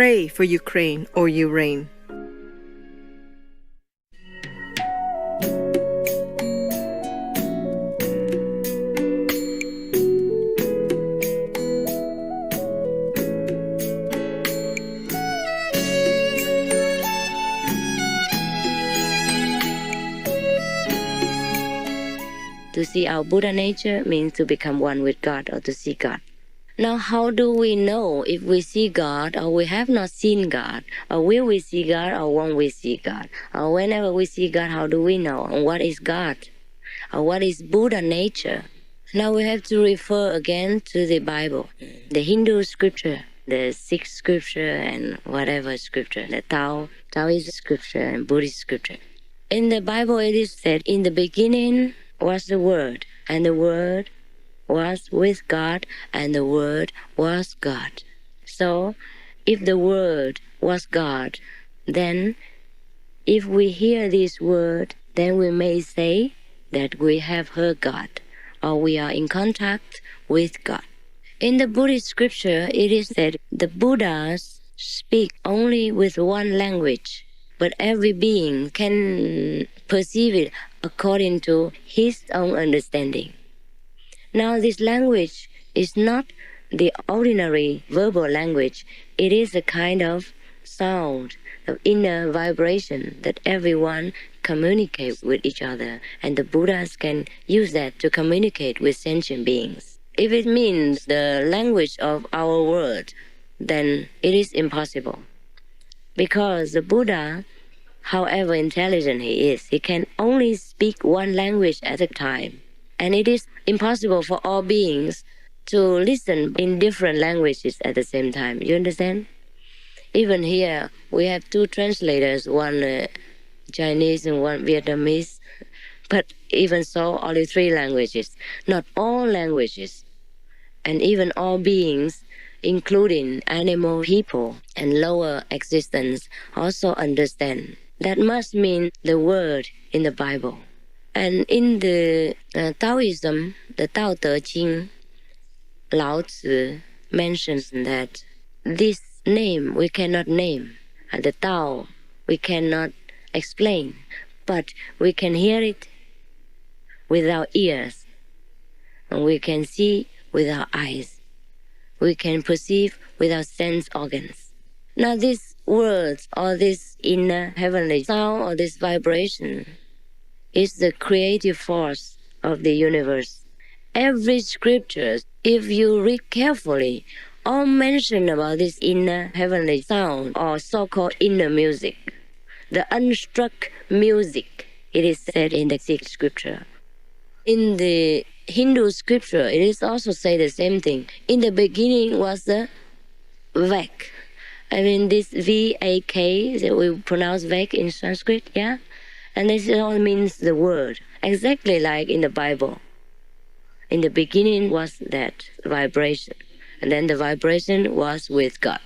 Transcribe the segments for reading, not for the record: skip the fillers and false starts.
Pray for Ukraine or you reign. To see our Buddha nature means to become one with God or to see God. Now, how do we know if we see God or we have not seen God? Or will we see God or won't we see God? Or whenever we see God, how do we know? And what is God? Or what is Buddha nature? Now we have to refer again to the Bible, the Hindu scripture, the Sikh scripture, and whatever scripture, the Taoist scripture and Buddhist scripture. In the Bible, it is said, in the beginning was the Word, and the Word was with God, and the Word was God. So, if the Word was God, then if we hear this word, then we may say that we have heard God, or we are in contact with God. In the Buddhist scripture, it is said the Buddhas speak only with one language, but every being can perceive it according to his own understanding. Now, this language is not the ordinary verbal language. It is a kind of sound, of inner vibration that everyone communicates with each other, and the Buddhas can use that to communicate with sentient beings. If it means the language of our world, then it is impossible. Because the Buddha, however intelligent he is, he can only speak one language at a time. And it is impossible for all beings to listen in different languages at the same time. You understand? Even here, we have two translators, one Chinese and one Vietnamese. But even so, only three languages. Not all languages. And even all beings, including animal people and lower existence, also understand. That must mean the word in the Bible. And in the Taoism, the Tao Te Ching, Lao Tzu mentions that this name we cannot name. The Tao we cannot explain, but we can hear it with our ears, and we can see with our eyes. We can perceive with our sense organs. Now these words or this inner heavenly sound or this vibration is the creative force of the universe. Every scripture, if you read carefully, all mention about this inner heavenly sound or so-called inner music. The unstruck music, it is said in the Sikh scripture. In the Hindu scripture, it is also said the same thing. In the beginning was the Vak. I mean, this V-A-K, that we pronounce Vak in Sanskrit, yeah? And this all means the word, exactly like in the Bible. In the beginning was that vibration, and then the vibration was with God.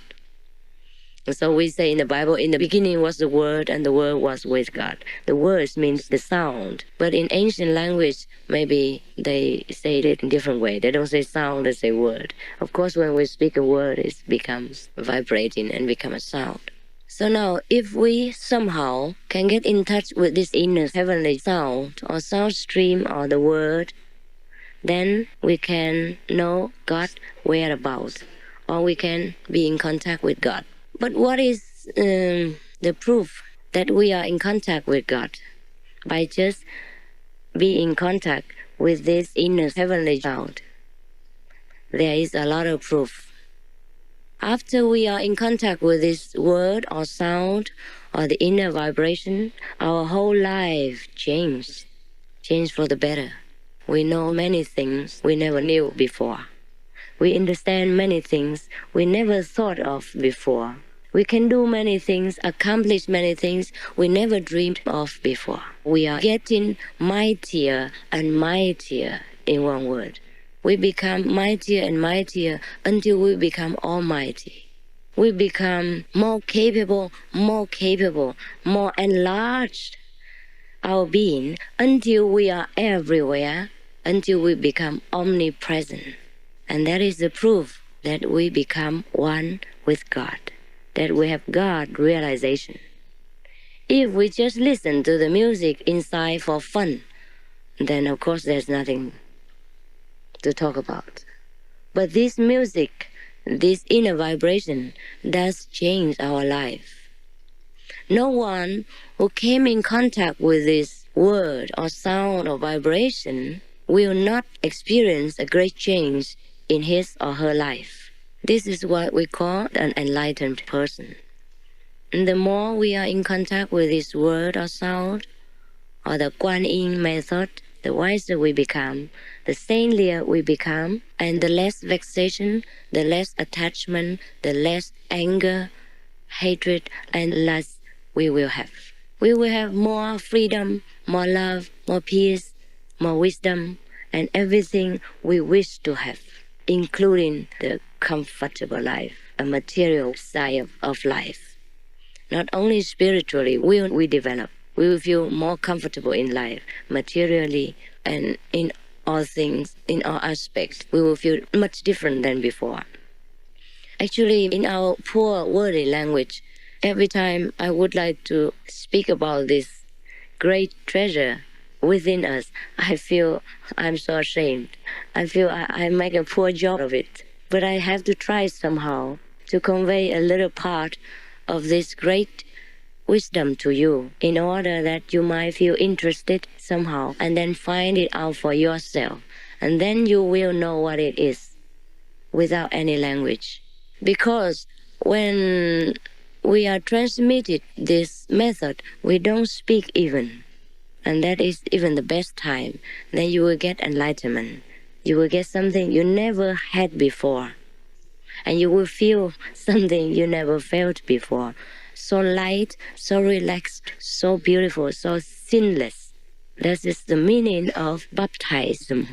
And so we say in the Bible, in the beginning was the Word, and the Word was with God. The words means the sound, but in ancient language, maybe they say it in a different way. They don't say sound, they say word. Of course, when we speak a word, it becomes vibrating and become a sound. So now, if we somehow can get in touch with this inner heavenly sound or sound stream or the word, then we can know God whereabouts, or we can be in contact with God. But what is the proof that we are in contact with God? By just being in contact with this inner heavenly sound. There is a lot of proof. After we are in contact with this word or sound or the inner vibration, our whole life changed for the better. We know many things we never knew before. We understand many things we never thought of before. We can do many things, accomplish many things we never dreamed of before. We are getting mightier and mightier, in one word. We become mightier and mightier until we become almighty. We become more capable, more enlarged our being until we are everywhere, until we become omnipresent. And that is the proof that we become one with God. that we have God realization. If we just listen to the music inside for fun, then of course there's nothing to talk about. But this music, this inner vibration, does change our life. No one who came in contact with this word or sound or vibration will not experience a great change in his or her life. This is what we call an enlightened person. And the more we are in contact with this word or sound, or the Kuan Yin method, the wiser we become, the saintlier we become, and the less vexation, the less attachment, the less anger, hatred, and lust we will have. We will have more freedom, more love, more peace, more wisdom, and everything we wish to have, including the comfortable life, a material side of life. Not only spiritually will we develop, we will feel more comfortable in life, materially, and in all things, in all aspects, we will feel much different than before. Actually, in our poor worldly language, every time I would like to speak about this great treasure within us, I feel I'm so ashamed. I feel I make a poor job of it. But I have to try somehow to convey a little part of this great wisdom to you in order that you might feel interested somehow and then find it out for yourself. And then you will know what it is without any language. Because when we are transmitted this method, we don't speak even. And that is even the best time. Then you will get enlightenment. You will get something you never had before. And you will feel something you never felt before. So light, so relaxed, so beautiful, so sinless. That is the meaning of baptism.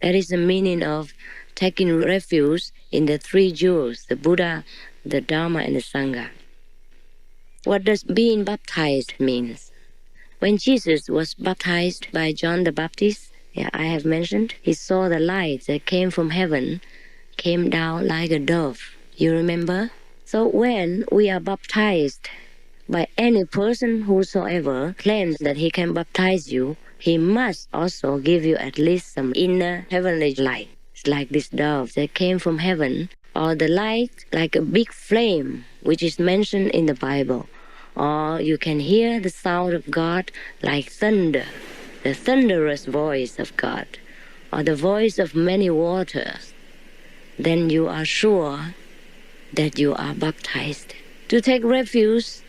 That is the meaning of taking refuge in the three jewels, the Buddha, the Dharma, and the Sangha. What does being baptized mean? When Jesus was baptized by John the Baptist, I have mentioned, he saw the light that came from heaven, came down like a dove. You remember? So when we are baptized by any person whosoever claims that he can baptize you, he must also give you at least some inner heavenly light. It's like this dove that came from heaven, or the light like a big flame, which is mentioned in the Bible. Or you can hear the sound of God like thunder, the thunderous voice of God, or the voice of many waters. Then you are sure that you are baptized. To take refuge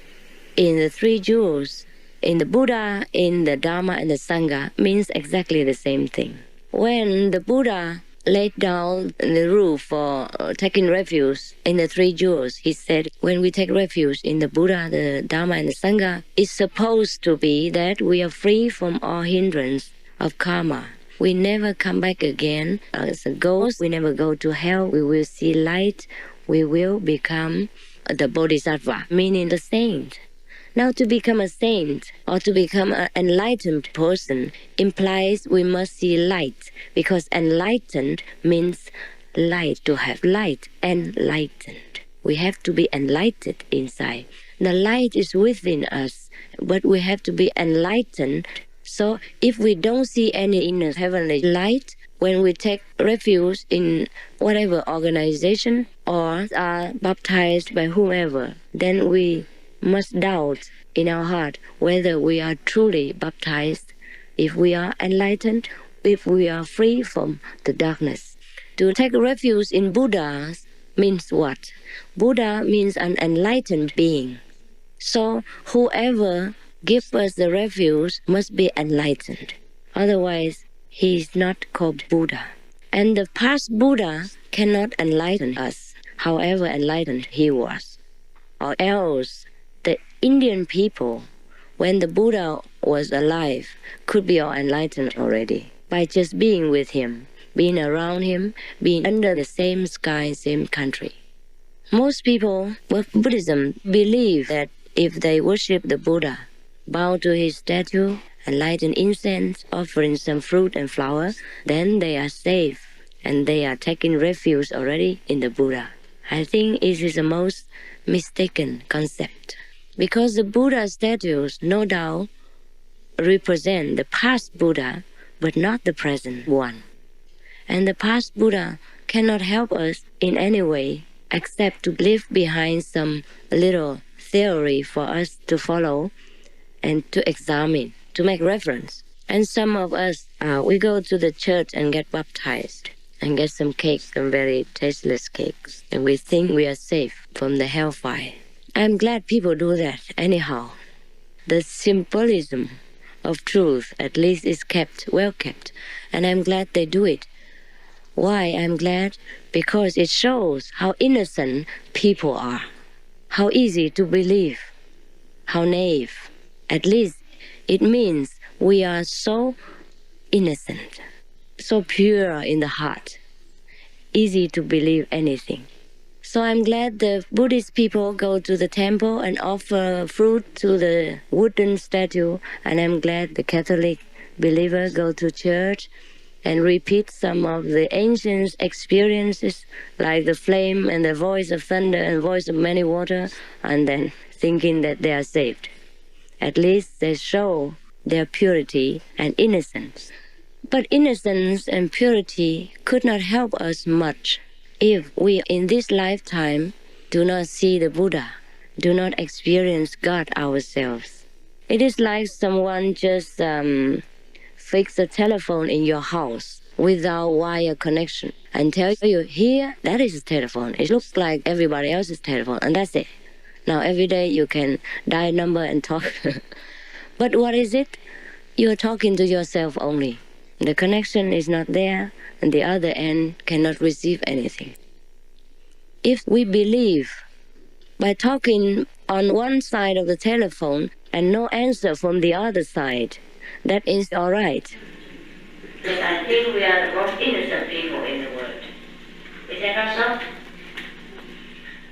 in the three jewels, in the Buddha, in the Dharma, and the Sangha, means exactly the same thing. When the Buddha laid down the rule for taking refuge in the three jewels, he said, when we take refuge in the Buddha, the Dharma, and the Sangha, it's supposed to be that we are free from all hindrance of karma. We never come back again as a ghost. We never go to hell. We will see light. We will become the bodhisattva, meaning the saint. Now, to become a saint or to become an enlightened person implies we must see light, because enlightened means light, to have light, enlightened. We have to be enlightened inside. The light is within us, but we have to be enlightened. So if we don't see any inner heavenly light, when we take refuge in whatever organization or are baptized by whomever, then we must doubt in our heart whether we are truly baptized, if we are enlightened, if we are free from the darkness. To take refuge in Buddha means what? Buddha means an enlightened being. So whoever gives us the refuge must be enlightened. Otherwise, he is not called Buddha. And the past Buddha cannot enlighten us, however enlightened he was. Or else, the Indian people, when the Buddha was alive, could be all enlightened already by just being with him, being around him, being under the same sky, same country. Most people with Buddhism believe that if they worship the Buddha, bow to his statue, and light an incense, offering some fruit and flower, then they are safe and they are taking refuge already in the Buddha. I think it is the most mistaken concept. Because the Buddha statues, no doubt, represent the past Buddha, but not the present one. And the past Buddha cannot help us in any way except to leave behind some little theory for us to follow and to examine, to make reference. And some of us, we go to the church and get baptized and get some cakes, some very tasteless cakes, and we think we are safe from the hellfire. I'm glad people do that anyhow. The symbolism of truth at least is kept, well kept, and I'm glad they do it. Why I'm glad? Because it shows how innocent people are, how easy to believe, how naive. At least it means we are so innocent, so pure in the heart, easy to believe anything. So I'm glad the Buddhist people go to the temple and offer fruit to the wooden statue, and I'm glad the Catholic believer go to church and repeat some of the ancient experiences like the flame and the voice of thunder and voice of many water, and then thinking that they are saved. At least they show their purity and innocence. But innocence and purity could not help us much if we in this lifetime do not see the Buddha, do not experience God ourselves. It is like someone just fix a telephone in your house without wire connection and tell you, here, that is a telephone. It looks like everybody else's telephone, and that's it. Now every day you can dial a number and talk. But what is it? You're talking to yourself only. The connection is not there, and the other end cannot receive anything. If we believe by talking on one side of the telephone and no answer from the other side, that is all right. Because I think we are the most innocent people in the world. Is that not so?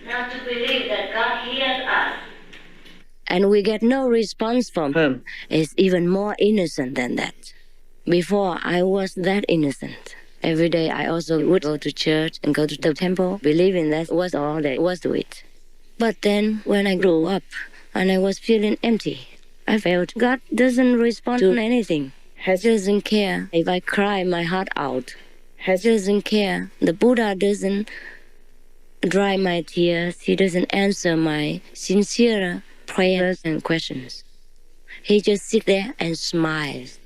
Now to believe that God hears us and we get no response from Him is even more innocent than that. Before, I was that innocent. Every day I also would go to church and go to the temple, believing that was all there was to it. But then when I grew up and I was feeling empty, I felt God doesn't respond to anything. He doesn't care if I cry my heart out. He doesn't care. The Buddha doesn't dry my tears. He doesn't answer my sincere prayers and questions. He just sits there and smiles.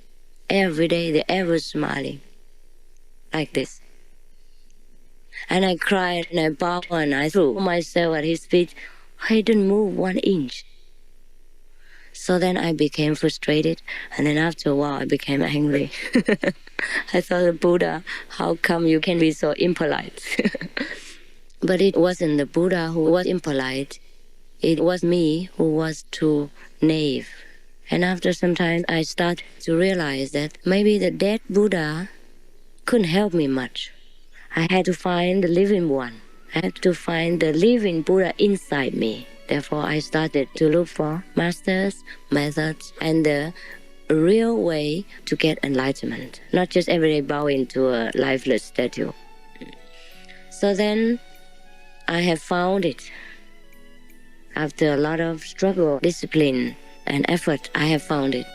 Every day they're ever smiling. Like this. And I cried and I bowed and I threw myself at his feet. He didn't move 1 inch. So then I became frustrated, and then after a while I became angry. I thought, Buddha, how come you can be so impolite? But it wasn't the Buddha who was impolite. It was me who was too naive. And after some time I started to realize that maybe the dead Buddha couldn't help me much. I had to find the living one. I had to find the living Buddha inside me. Therefore, I started to look for masters, methods, and the real way to get enlightenment. Not just every day bowing to a lifeless statue. So then, I have found it. After a lot of struggle, discipline, and effort, I have found it.